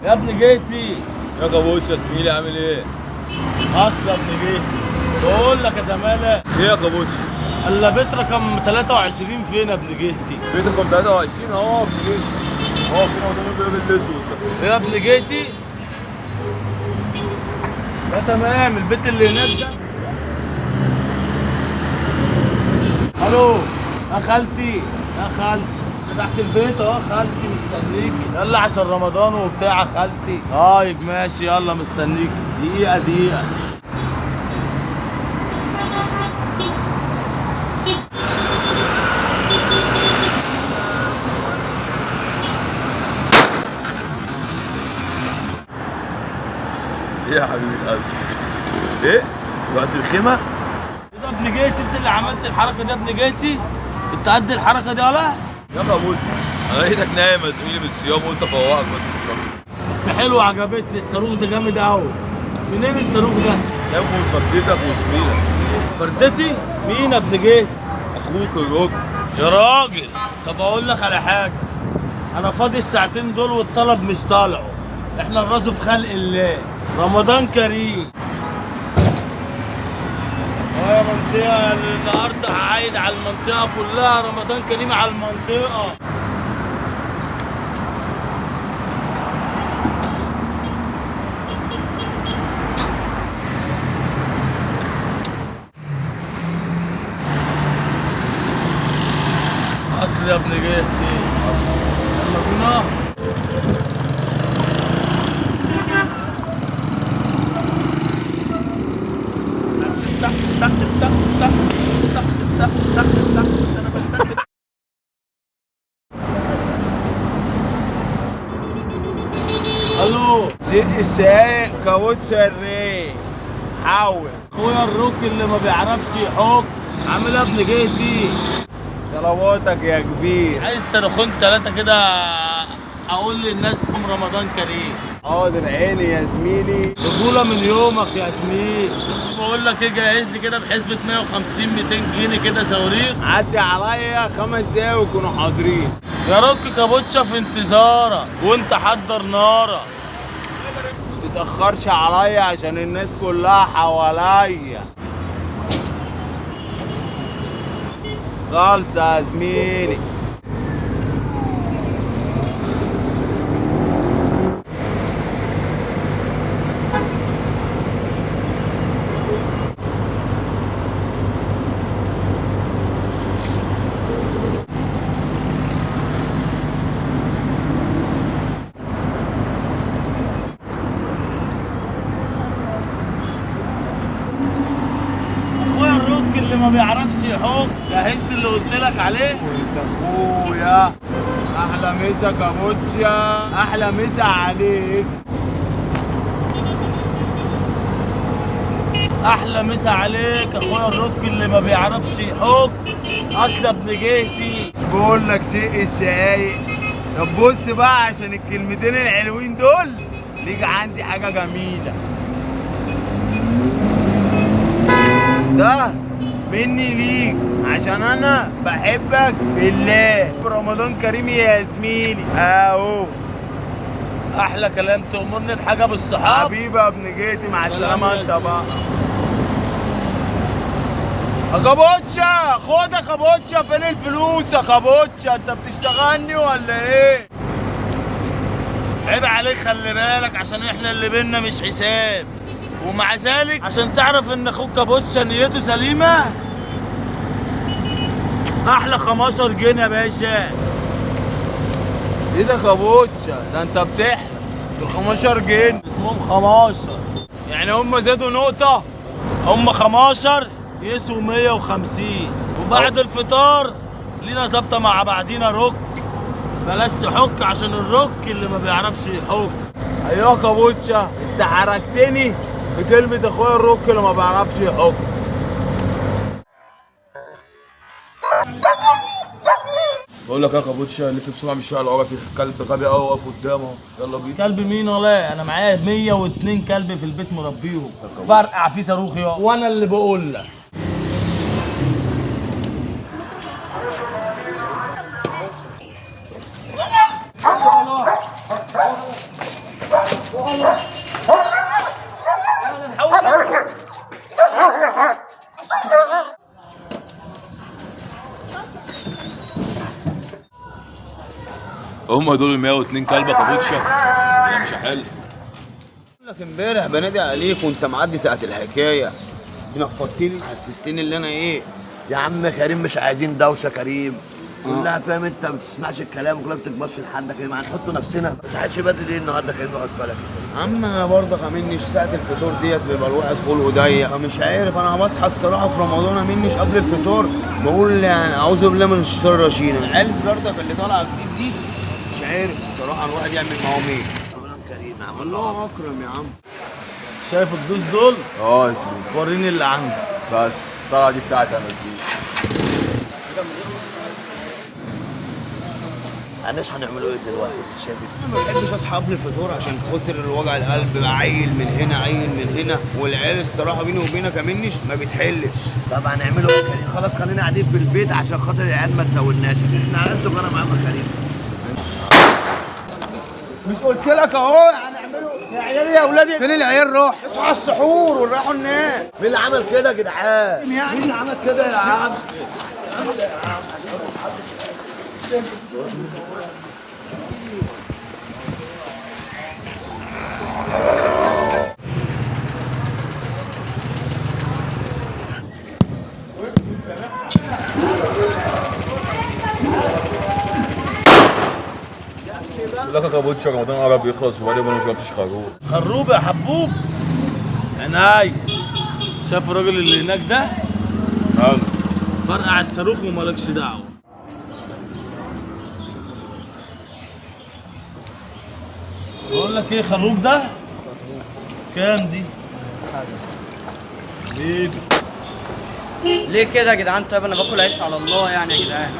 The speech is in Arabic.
يا ابن جيتي. يا كابوتشا يا زميلي عامل ايه؟ اصل يا ابن جيتي بقول لك يا زمالة. ايه يا كابوتشا؟ الا بيت رقم 23 فين يا ابن جيتي؟ بيت رقم 23 اهو يا ابن جيتي. اهو فين قدام الباب الاسود ده. يا ابن جيتي ده تمام. البيت اللي هناك ده. الو يا خالتي، يا خالتي أنا تحت البيت اهو. خالتي مستنيكي، يلا عشان رمضان وبتاع. خالتي طيب ماشي يلا مستنيكي. دقيقة دقيقة. ايه يا حبيبي القلب؟ ايه؟ رحت الخيمة؟ ايه ده ابن جيتي؟ انت اللي عملت الحركة دي يا ابن جيتي؟ انت قد الحركة دي ولا؟ يا كابوتشا انا لقيتك نايم يا زميلي بالصيام وقلت افوقك بس مش اكتر. بس حلو عجبتني. الصاروخ ده جامد قوي. منين الصاروخ ده؟ نايم من فردتك وزميلك. فردتي؟ مين يا ابن جيتي؟ اخوك الراجل. يا راجل طب اقول لك على حاجه. انا فاضي الساعتين دول والطلب مش طالعه. احنا الراس في خلق الله. رمضان كريم. يا منطقه النهارده هعايد على المنطقه كلها. رمضان كريم على المنطقه. اصل يا ابن جيتي يلا بينا. الو شيء الشقايق كابوتشا الريق. حاول. اخويا الروك اللي ما بيعرفش يحك. عامل يا ابن جيتي؟ طلباتك يا كبير. عايز صاروخين ثلاثة كده اقول للناس رمضان كريم. حاضر عيني يا زميلي. رجولة من يومك يا زميل. بقول لك ايه، جهز لي كده بحسبة 150 200 جنيه كده صواريخ. عدي عليا 5 دقايق ويكونوا حاضرين. يا روك كابوتشا في انتظارك وانت حضر نارك. ما تتأخرش عليا عشان الناس كلها حواليا. صلصة يا زميلي. اخويا الروك اللي ما بيعرفش يحك. جهزت اللي قلت لك عليه. وانت اخويا. احلى مسا كابوتشا. احلى مسا عليك. احلى مسا عليك اخويا الروك اللي ما بيعرفش يحك. اصل يا ابن جيتي بقول لك شيء الشقايق. طب بص بقى عشان الكلمتين الحلوين دول ليك عندي حاجة جميلة. ده مني ليك عشان انا بحبك بالله. رمضان كريم يا زميلي اهو. احلى كلام. تأمرني بحاجه بالصحاب؟ حبيبي يا ابن جيتي. مع السلامة انت بقى. يا كابوتشا خد يا كابوتشا. فين الفلوس يا كابوتشا؟ انت بتشتغلني ولا ايه؟ عيب عليك خلي بالك عشان احنا اللي بينا مش حساب. ومع ذلك عشان تعرف ان اخوك كابوتشا نيته سليمه. احلى 15 جنيه يا باشا. ايه ده كابوتشا؟ ده انت بتحلم. دول 15 جنيه. اسمهم 15. يعني هم زادوا نقطة؟ هم 15 يسوا 150. وبعد الفطار لينا ظابطه مع بعضينا روك. بلاش تحك عشان الروك اللي ما بيعرفش يحك. ايوه كابوتشا انت حركتني بكلمة اخويا الروك اللي ما بيعرفش يحك. بقول لك يا كابوتشا لف بسرعة من الشارع العربي. في كلب غبي قوي واقف قدامه. يلا بينا. كلب مين ولا؟ انا معايا 102 كلب في البيت مربيهم. فرقع فيه صاروخ يا وانا اللي بقول لك. هم دول ال 102 كلبه كابوتشا. ده مش حلو. لك امبارح بنادي عليك وانت معدي ساعة الحكاية، نفضتني حسستني اللي انا ايه. يا عم كريم مش عايزين دوشه كريم، كلها فاهم انت ما بتسمعش الكلام وكلها بتكبرش لحد كريم، هنحط نفسنا ما صحيتش بدري ليه النهارده كريم نقعد فلك. عم انا برضه منيش ساعة الفطور ديت بيبقى الواحد خلقه ضيق، فمش عارف انا بصحى الصراحة في رمضان منيش قبل الفطور بقول يعني اعوذ بالله من الشيطان الرجيم. العيال برضك اللي طالعة جديد دي مش عارف الصراحة الواحد يعمل معاهم ايه. ربنا كريم يا عم. الله اكرم يا عم. شايف الدوس دول؟ اه يا زميلي. وريني اللي عندك. بس الطلعه دي بتاعتي انا دي. معلش هنعملوا ايه دلوقتي؟ شايف انا ما بحبش اصحى قبل الفطور عشان خاطر وجع القلب، عيل من هنا عيل من هنا، والعيال الصراحه بيني وبينك يا منش ما بتحلش. طب هنعملوا ايه كريم؟ خلاص خلينا قاعدين في البيت عشان خاطر العيال ما تزودناش، احنا عيال صغيره معانا كريم. مش قلت لك اهو هنعمله يا عيال يا اولادي؟ فين العيال راح؟ اصحوا على السحور وراحوا ننام. مين اللي عمل كده يا جدعان؟ مين اللي عمل كده يا عم؟ بقول لك يا كابوتشا رمضان قرب يخلص وبقالي ما شربتش خروب. خروب يا حبوب. عناي. شايف الراجل اللي هناك ده؟ يلا. فرقع الصاروخ ومالكش دعوه. بقول لك ايه خروف ده؟ كام دي؟ حبيبي. ليه كده يا جدعان؟ طيب انا باكل عيش على الله يعني يا جدعان.